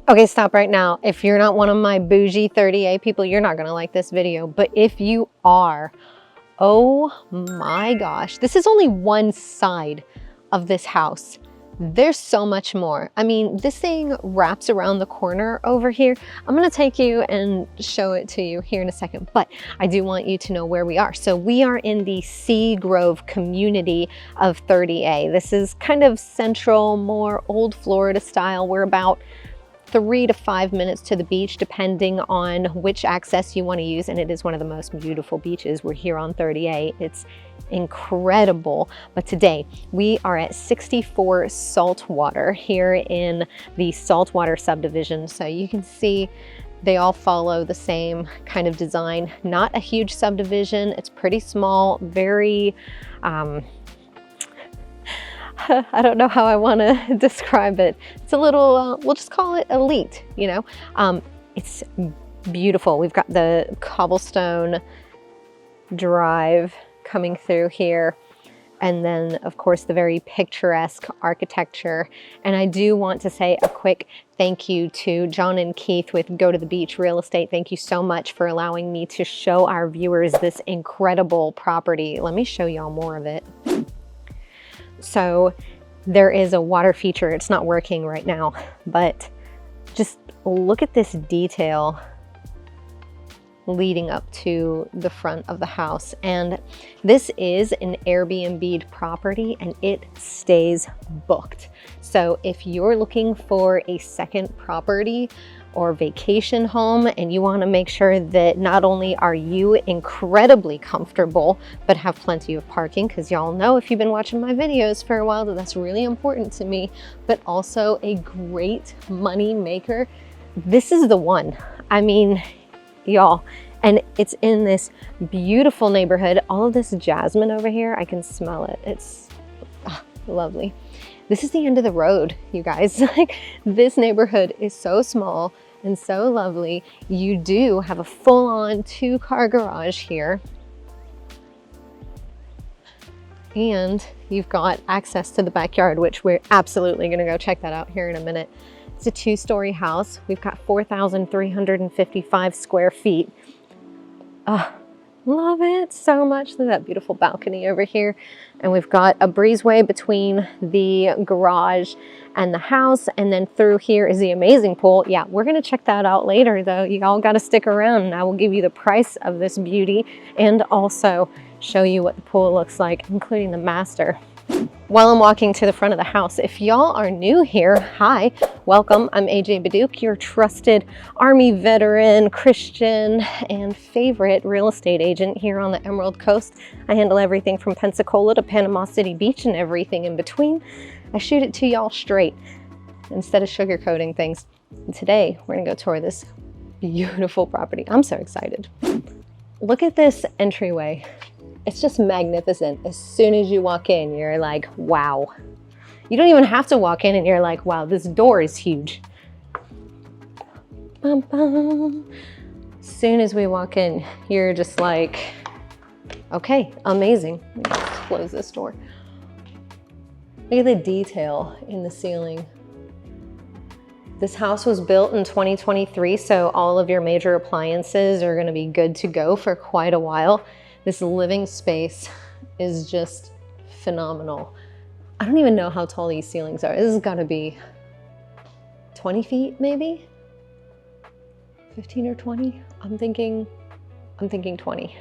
Okay, stop right now. If you're not one of my bougie 30A people, you're not gonna like this video. But if you are, oh my gosh, this is only one side of this house. There's so much more. I mean, this thing wraps around the corner over here. I'm gonna take you and show it to you here in a second, but I do want you to know where we are. So we are in the Seagrove community of 30A. This is kind of central, more old Florida style. We're about 3 to 5 minutes to the beach, depending on which access you want to use. And it is one of the most beautiful beaches. We're here on 30A. It's incredible. But today we are at 64 Saltwater here in the Saltwater subdivision. So you can see they all follow the same kind of design. Not a huge subdivision. It's pretty small, very, I don't know how I want to describe it. It's a little, we'll just call it elite, you know. It's beautiful. We've got the cobblestone drive coming through here. And then, of course, the very picturesque architecture. And I do want to say a quick thank you to John and Keith with Go to the Beach Real Estate. Thank you so much for allowing me to show our viewers this incredible property. Let me show y'all more of it. So there is a water feature. It's not working right now, but just look at this detail leading up to the front of the house. And this is an Airbnb property and it stays booked. So if you're looking for a second property or vacation home and you want to make sure that not only are you incredibly comfortable, but have plenty of parking, because y'all know if you've been watching my videos for a while that that's really important to me, but also a great money maker, this is the one. I mean, y'all, and it's in this beautiful neighborhood. All of this jasmine over here, I can smell it. It's lovely. This is the end of the road, you guys. Like, this neighborhood is so small and so lovely. You do have a full-on 2-car garage here. And you've got access to the backyard, which we're absolutely gonna go check that out here in a minute. It's a 2-story house. We've got 4,355 square feet. Love it so much. Look at that beautiful balcony over here. And we've got a breezeway between the garage and the house. And then through here is the amazing pool. Yeah, we're gonna check that out later though. You all gotta stick around and I will give you the price of this beauty and also show you what the pool looks like, including the master. While I'm walking to the front of the house, if y'all are new here, hi, welcome. I'm AJ Baduke, your trusted Army veteran, Christian, and favorite real estate agent here on the Emerald Coast. I handle everything from Pensacola to Panama City Beach and everything in between. I shoot it to y'all straight instead of sugarcoating things. And today, we're gonna go tour this beautiful property. I'm so excited. Look at this entryway. It's just magnificent. As soon as you walk in, you're like, wow. You don't even have to walk in and you're like, wow, this door is huge. Bum, bum. As soon as we walk in, you're just like, okay, amazing. Let me just close this door. Look at the detail in the ceiling. This house was built in 2023, so all of your major appliances are gonna be good to go for quite a while. This living space is just phenomenal. I don't even know how tall these ceilings are. This has got to be 20 feet, maybe? 15 or 20? I'm thinking 20.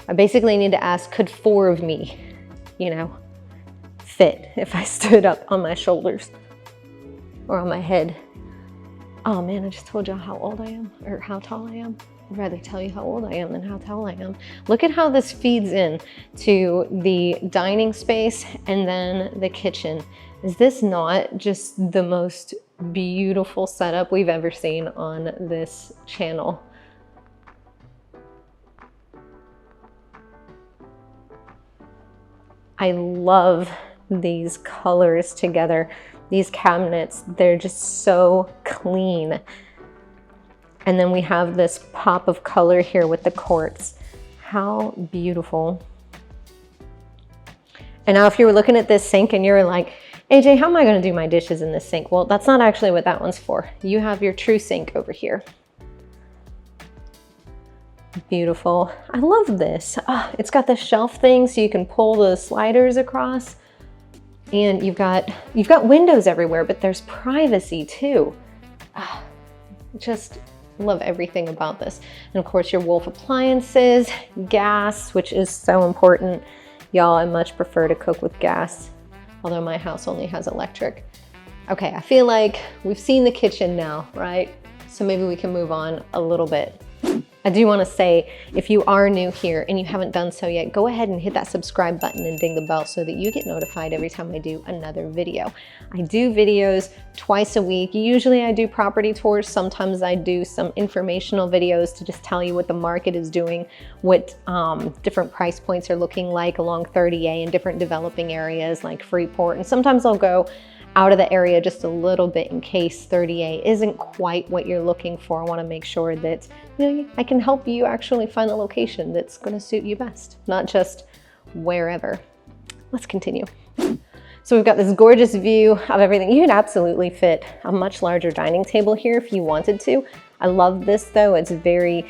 I basically need to ask, could 4 of me, you know, fit if I stood up on my shoulders or on my head? Oh man, I just told y'all how old I am, or how tall I am. I'd rather tell you how old I am than how tall I am. Look at how this feeds in to the dining space and then the kitchen. Is this not just the most beautiful setup we've ever seen on this channel? I love these colors together. These cabinets, they're just so clean. And then we have this pop of color here with the quartz. How beautiful. And now if you were looking at this sink and you're like, AJ, how am I going to do my dishes in this sink? Well, that's not actually what that one's for. You have your true sink over here. Beautiful. I love this. It's got the shelf thing so you can pull the sliders across. And you've got windows everywhere, but there's privacy too. Just love everything about this. And of course your Wolf appliances, gas, which is so important. Y'all, I much prefer to cook with gas, although my house only has electric. Okay, I feel like we've seen the kitchen now, right? So maybe we can move on a little bit. I do want to say, if you are new here and you haven't done so yet, go ahead and hit that subscribe button and ding the bell so that you get notified every time I do another video. I do videos twice a week. Usually I do property tours. Sometimes I do some informational videos to just tell you what the market is doing, what different price points are looking like along 30A in different developing areas like Freeport. And sometimes I'll go out of the area just a little bit in case 30A isn't quite what you're looking for. I want to make sure that I can help you actually find the location that's going to suit you best, not just wherever. Let's continue. So we've got this gorgeous view of everything. You could absolutely fit a much larger dining table here if you wanted to. I love this though. It's very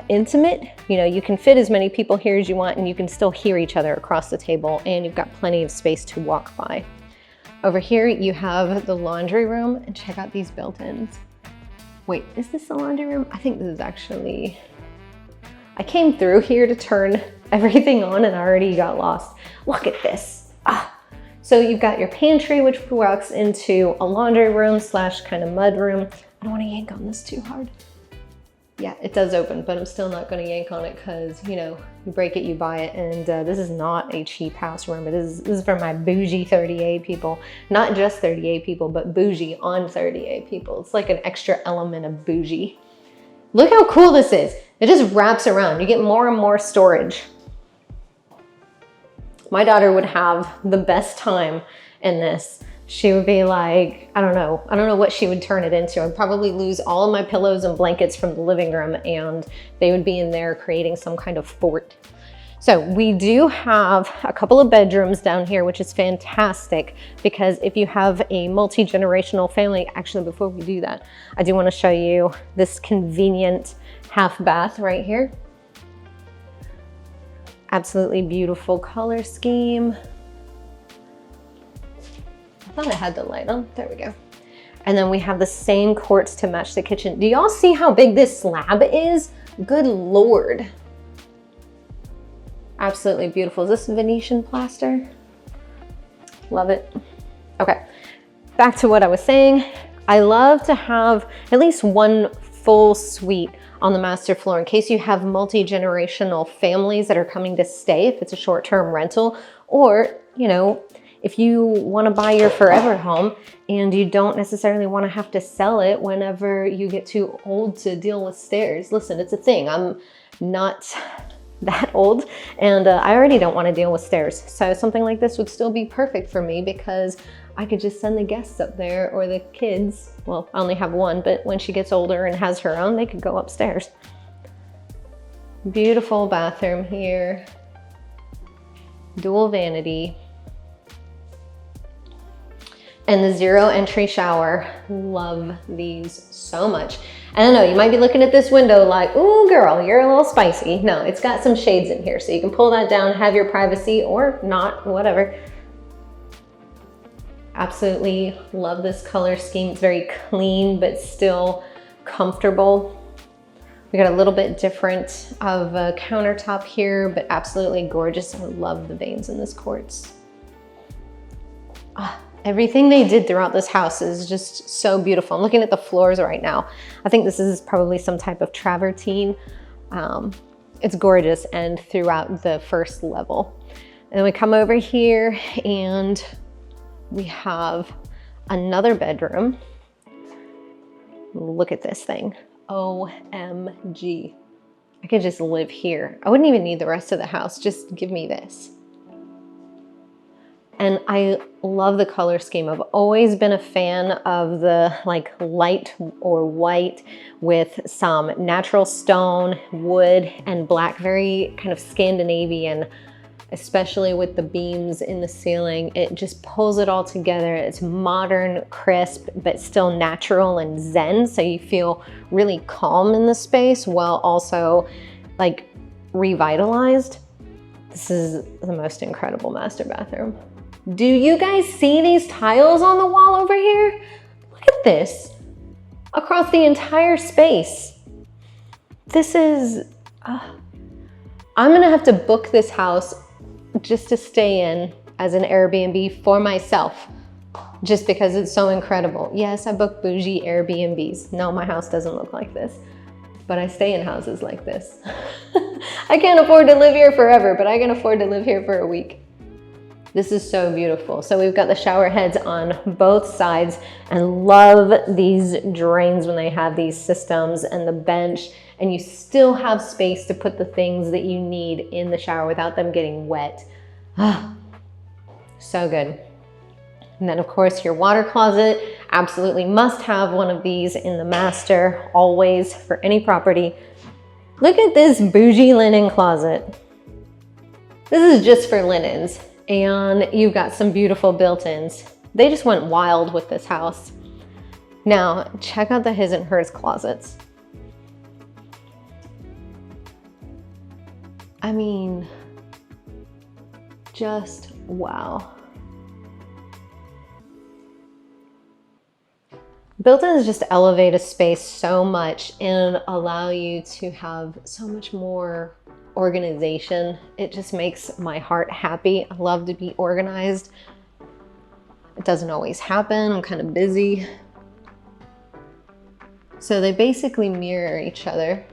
intimate. You can fit as many people here as you want and you can still hear each other across the table, and you've got plenty of space to walk by. Over here, you have the laundry room, and check out these built-ins. Wait, is this the laundry room? I think this is actually, I came through here to turn everything on and I already got lost. Look at this. So you've got your pantry, which walks into a laundry room / kind of mud room. I don't want to yank on this too hard. Yeah, it does open, but I'm still not going to yank on it because, you break it, you buy it. And this is not a cheap house, remember. This is for my bougie 30A people. Not just 30A people, but bougie on 30A people. It's like an extra element of bougie. Look how cool this is. It just wraps around. You get more and more storage. My daughter would have the best time in this. She would be like, I don't know what she would turn it into. I'd probably lose all of my pillows and blankets from the living room and they would be in there creating some kind of fort. So we do have a couple of bedrooms down here, which is fantastic because if you have a multi-generational family, actually before we do that, I do want to show you this convenient half bath right here. Absolutely beautiful color scheme. I thought I had the light on. There we go. And then we have the same quartz to match the kitchen. Do y'all see how big this slab is? Good Lord. Absolutely beautiful. Is this Venetian plaster? Love it. Okay, back to what I was saying. I love to have at least one full suite on the master floor in case you have multi-generational families that are coming to stay, if it's a short-term rental, or, if you want to buy your forever home and you don't necessarily want to have to sell it whenever you get too old to deal with stairs. Listen, it's a thing. I'm not that old and I already don't want to deal with stairs. So something like this would still be perfect for me because I could just send the guests up there or the kids. Well, I only have one, but when she gets older and has her own, they could go upstairs. Beautiful bathroom here. Dual vanity. And the zero entry shower. Love these so much. I don't know, you might be looking at this window like, ooh girl, you're a little spicy. No, it's got some shades in here, so you can pull that down, have your privacy or not, whatever. Absolutely love this color scheme. It's very clean, but still comfortable. We got a little bit different of a countertop here, but absolutely gorgeous. I love the veins in this quartz. Everything they did throughout this house is just so beautiful. I'm looking at the floors right now. I think this is probably some type of travertine. It's gorgeous and throughout the first level. And then we come over here and we have another bedroom. Look at this thing. OMG. I could just live here. I wouldn't even need the rest of the house. Just give me this. And I love the color scheme. I've always been a fan of the like light or white with some natural stone, wood, and black, very kind of Scandinavian especially with the beams in the ceiling. It just pulls it all together. It's modern, crisp, but still natural and zen. So you feel really calm in the space while also like revitalized. This is the most incredible master bathroom. Do you guys see these tiles on the wall over here? Look at this, across the entire space. This is, I'm gonna have to book this house just to stay in as an Airbnb for myself, just because it's so incredible. Yes, I book bougie Airbnbs. No, my house doesn't look like this, but I stay in houses like this. I can't afford to live here forever, but I can afford to live here for a week. This is so beautiful. So we've got the shower heads on both sides, and love these drains when they have these systems, and the bench, and you still have space to put the things that you need in the shower without them getting wet. So good. And then of course your water closet, absolutely must have one of these in the master, always, for any property. Look at this bougie linen closet. This is just for linens. And you've got some beautiful built-ins. They just went wild with this house. Now, check out the his and hers closets. I mean, just wow. Built-ins just elevate a space so much and allow you to have so much more organization. It just makes my heart happy. I love to be organized. It doesn't always happen. I'm kind of busy. So they basically mirror each other,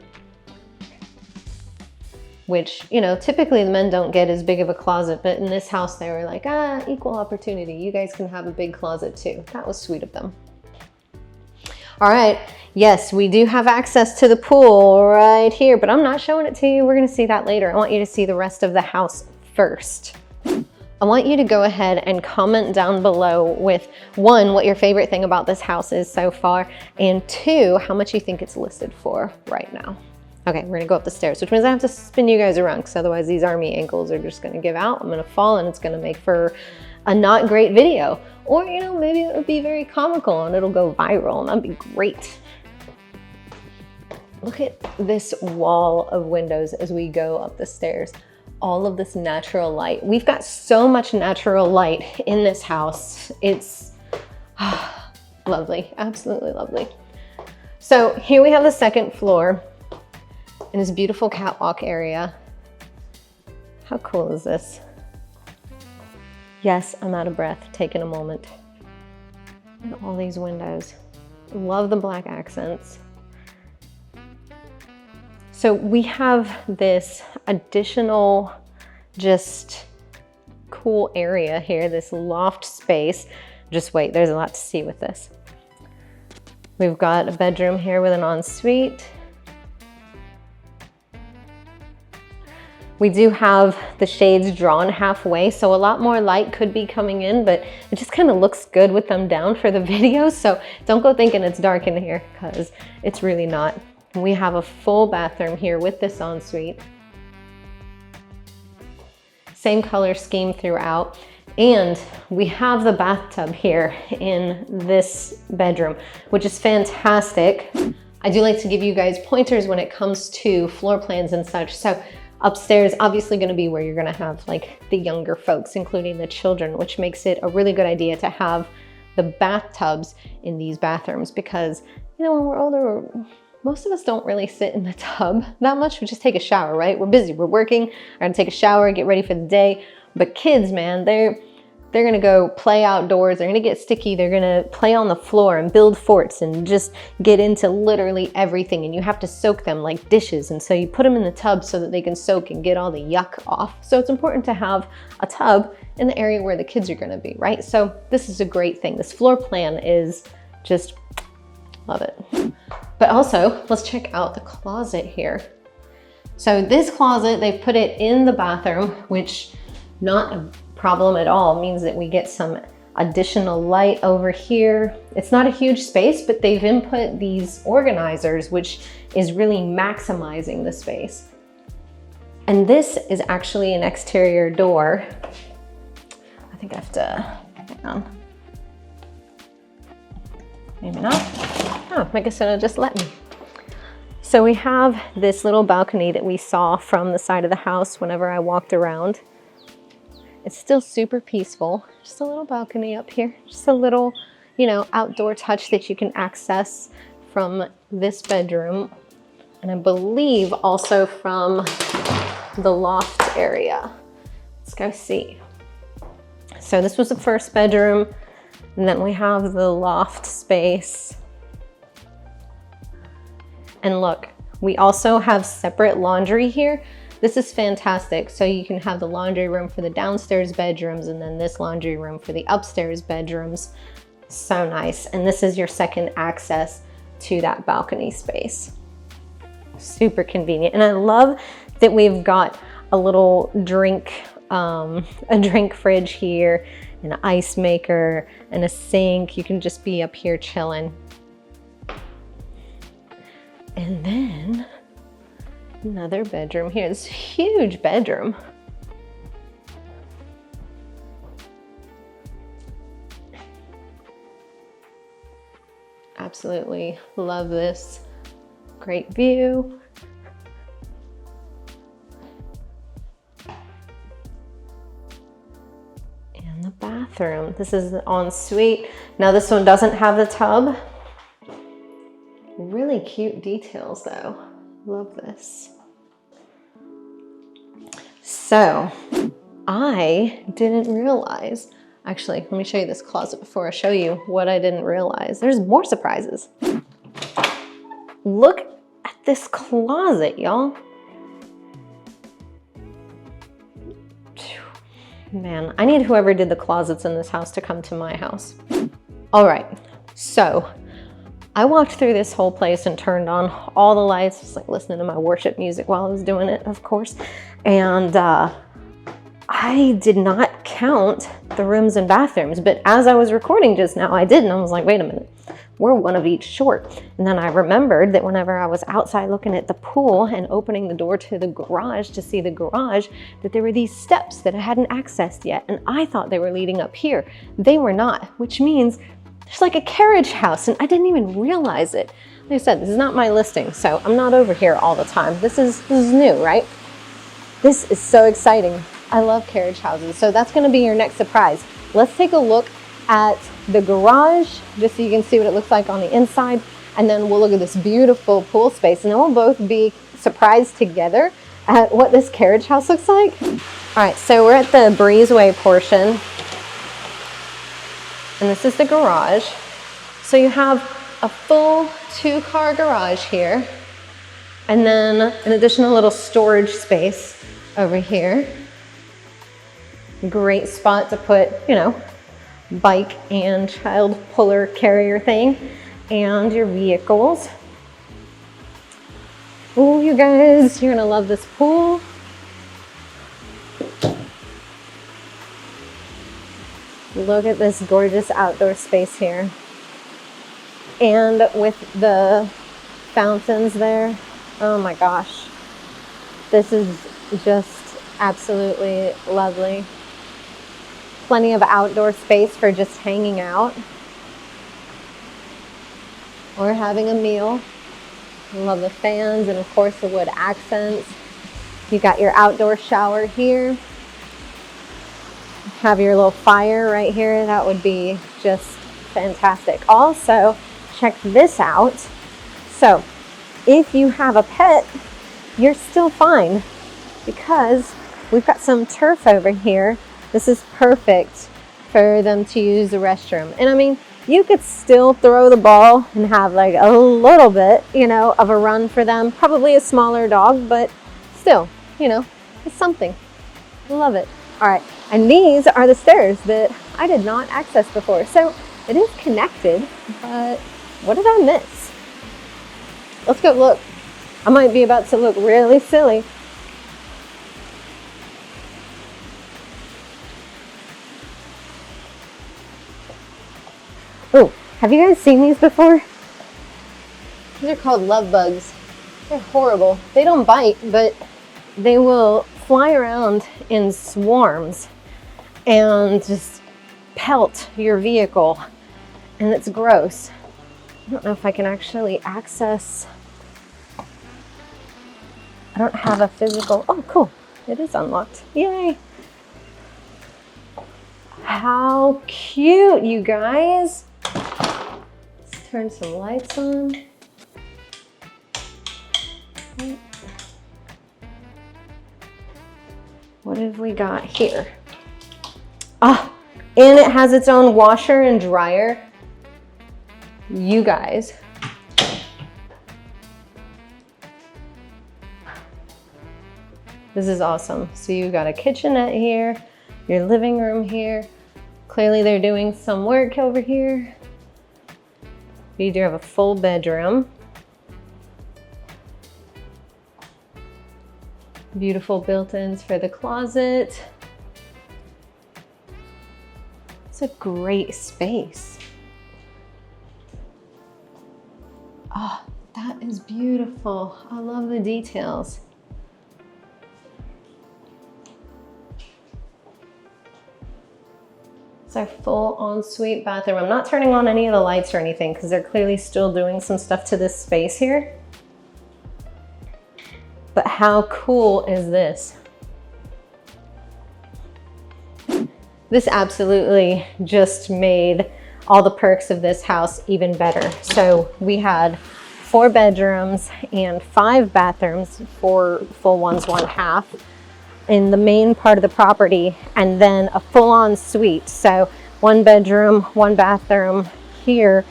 which, you know, typically the men don't get as big of a closet, but in this house they were like, equal opportunity. You guys can have a big closet too. That was sweet of them. All right, yes, we do have access to the pool right here, but I'm not showing it to you. We're gonna see that later. I want you to see the rest of the house first. I want you to go ahead and comment down below with, 1, what your favorite thing about this house is so far, and 2, how much you think it's listed for right now. Okay, we're gonna go up the stairs, which means I have to spin you guys around, because otherwise these army ankles are just gonna give out. I'm gonna fall and it's gonna make for a not great video. Or, you know, maybe it would be very comical and it'll go viral, and that'd be great. Look at this wall of windows as we go up the stairs. All of this natural light. We've got so much natural light in this house. It's lovely, absolutely lovely. So here we have the second floor in this beautiful catwalk area. How cool is this? Yes, I'm out of breath, taking a moment. And all these windows. Love the black accents. So we have this additional just cool area here, this loft space. Just wait, there's a lot to see with this. We've got a bedroom here with an ensuite. We do have the shades drawn halfway, so a lot more light could be coming in, but it just kind of looks good with them down for the video. So don't go thinking it's dark in here, because it's really not. We have a full bathroom here with this ensuite. Same color scheme throughout. And we have the bathtub here in this bedroom, which is fantastic. I do like to give you guys pointers when it comes to floor plans and such. So upstairs, obviously going to be where you're going to have like the younger folks, including the children, which makes it a really good idea to have the bathtubs in these bathrooms, because, you know, when we're older, most of us don't really sit in the tub that much. We just take a shower, right? We're busy, we're working, we're going to take a shower, get ready for the day. But kids, man, they're going to go play outdoors. They're going to get sticky. They're going to play on the floor and build forts and just get into literally everything. And you have to soak them like dishes. And so you put them in the tub so that they can soak and get all the yuck off. So it's important to have a tub in the area where the kids are going to be, right? So this is a great thing. This floor plan is just, love it. But also, let's check out the closet here. So this closet, they've put it in the bathroom, which not a problem at all. It means that we get some additional light over here. It's not a huge space, but they've input these organizers, which is really maximizing the space. And this is actually an exterior door. I think I have to, hang on. Maybe not. Oh, I guess it'll just let me. So we have this little balcony that we saw from the side of the house whenever I walked around. It's still super peaceful. Just a little balcony up here. Just a little, you know, outdoor touch that you can access from this bedroom. And I believe also from the loft area. Let's go see. So this was the first bedroom, and then we have the loft space. And look, we also have separate laundry here. This is fantastic. So you can have the laundry room for the downstairs bedrooms and then this laundry room for the upstairs bedrooms. So nice. And this is your second access to that balcony space. Super convenient. And I love that we've got a little drink fridge here, an ice maker, and a sink. You can just be up here chilling. And then another bedroom here, this huge bedroom. Absolutely love this. Great view. And the bathroom. This is an ensuite. Now this one doesn't have the tub. Really cute details though. Love this. So I didn't realize, actually, let me show you this closet before I show you what I didn't realize. There's more surprises. Look at this closet, y'all. Man, I need whoever did the closets in this house to come to my house. All right, so I walked through this whole place and turned on all the lights, just like listening to my worship music while I was doing it, of course. And I did not count the rooms and bathrooms, but as I was recording just now, I did, and I was like, wait a minute, we're one of each short. And then I remembered that whenever I was outside looking at the pool and opening the door to the garage to see the garage, that there were these steps that I hadn't accessed yet. And I thought they were leading up here. They were not, which means there's like a carriage house, and I didn't even realize it. Like I said, this is not my listing, so I'm not over here all the time. This is new, right? This is so exciting. I love carriage houses. So that's gonna be your next surprise. Let's take a look at the garage, just so you can see what it looks like on the inside, and then we'll look at this beautiful pool space, and then we'll both be surprised together at what this carriage house looks like. All right, so we're at the breezeway portion. And this is the garage. So you have a full 2-car garage here, and then an additional little storage space over here. Great spot to put, you know, bike and child puller carrier thing, and your vehicles. Oh, you guys, you're gonna love this pool. Look at this gorgeous outdoor space here. And with the fountains there, oh my gosh. This is just absolutely lovely. Plenty of outdoor space for just hanging out or having a meal. I love the fans and of course the wood accents. You got your outdoor shower here. Have your little fire right here. That would be just fantastic. Also, check this out. So, if you have a pet, you're still fine because we've got some turf over here. This is perfect for them to use the restroom. And I mean, you could still throw the ball and have like a little bit, you know, of a run for them. Probably a smaller dog, but still, you know, it's something. Love it. All right, and these are the stairs that I did not access before. So it is connected, but what did I miss? Let's go look. I might be about to look really silly. Oh, have you guys seen these before? These are called love bugs. They're horrible. They don't bite, but they will fly around in swarms and just pelt your vehicle, and it's gross. I don't know if I can actually access. I don't have a physical. Oh, cool. It is unlocked. Yay. How cute, you guys. Let's turn some lights on. What have we got here? Ah, and it has its own washer and dryer. You guys. This is awesome. So you got a kitchenette here, your living room here. Clearly they're doing some work over here. You do have a full bedroom. Beautiful built-ins for the closet. It's a great space. Oh, that is beautiful. I love the details. It's our full ensuite bathroom. I'm not turning on any of the lights or anything because they're clearly still doing some stuff to this space here. But how cool is this? This absolutely just made all the perks of this house even better. So we had 4 bedrooms and 5 bathrooms, 4 full ones, 1 half, in the main part of the property, and then a full-on suite. So 1 bedroom, 1 bathroom here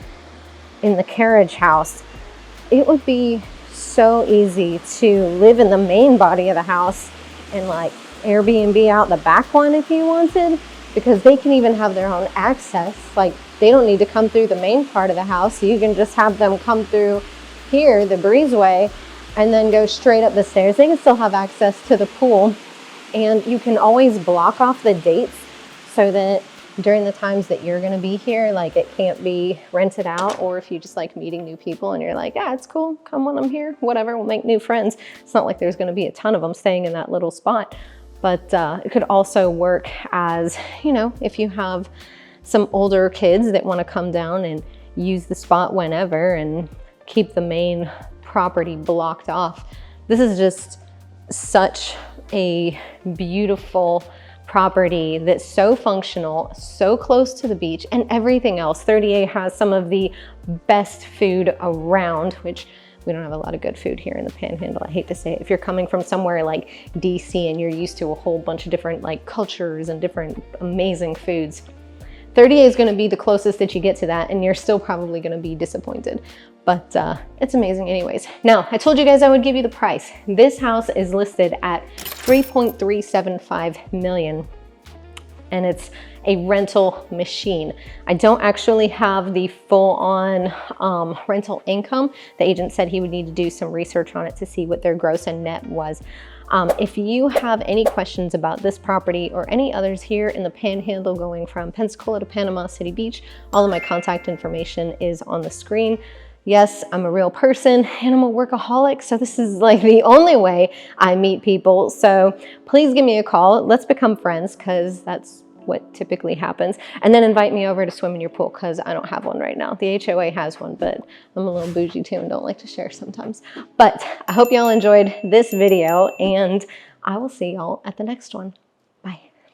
in the Carriage house. It would be so easy to live in the main body of the house and like Airbnb out the back one if you wanted, because they can even have their own access. Like they don't need to come through the main part of the house. You can just have them come through here, the breezeway, and then go straight up the stairs. They can still have access to the pool, and you can always block off the dates so that during the times that you're gonna be here, like it can't be rented out. Or if you just like meeting new people and you're like, yeah, it's cool, come when I'm here, whatever, we'll make new friends. It's not like there's gonna be a ton of them staying in that little spot. But it could also work as, you know, if you have some older kids that wanna come down and use the spot whenever and keep the main property blocked off. This is just such a beautiful property that's so functional, so close to the beach and everything else. 30A has some of the best food around, which we don't have a lot of good food here in the Panhandle. I hate to say it. If you're coming from somewhere like DC and you're used to a whole bunch of different like cultures and different amazing foods, 30A is going to be the closest that you get to that, and you're still probably going to be disappointed. But it's amazing anyways. Now, I told you guys I would give you the price. This house is listed at $3.375 million, and it's a rental machine. I don't actually have the full-on rental income. The agent said he would need to do some research on it to see what their gross and net was. If you have any questions about this property or any others here in the Panhandle going from Pensacola to Panama City Beach, all of my contact information is on the screen. Yes, I'm a real person and I'm a workaholic, so this is like the only way I meet people. So please give me a call. Let's become friends, because that's what typically happens. And then invite me over to swim in your pool, because I don't have one right now. The HOA has one, but I'm a little bougie too and don't like to share sometimes. But I hope y'all enjoyed this video, and I will see y'all at the next one.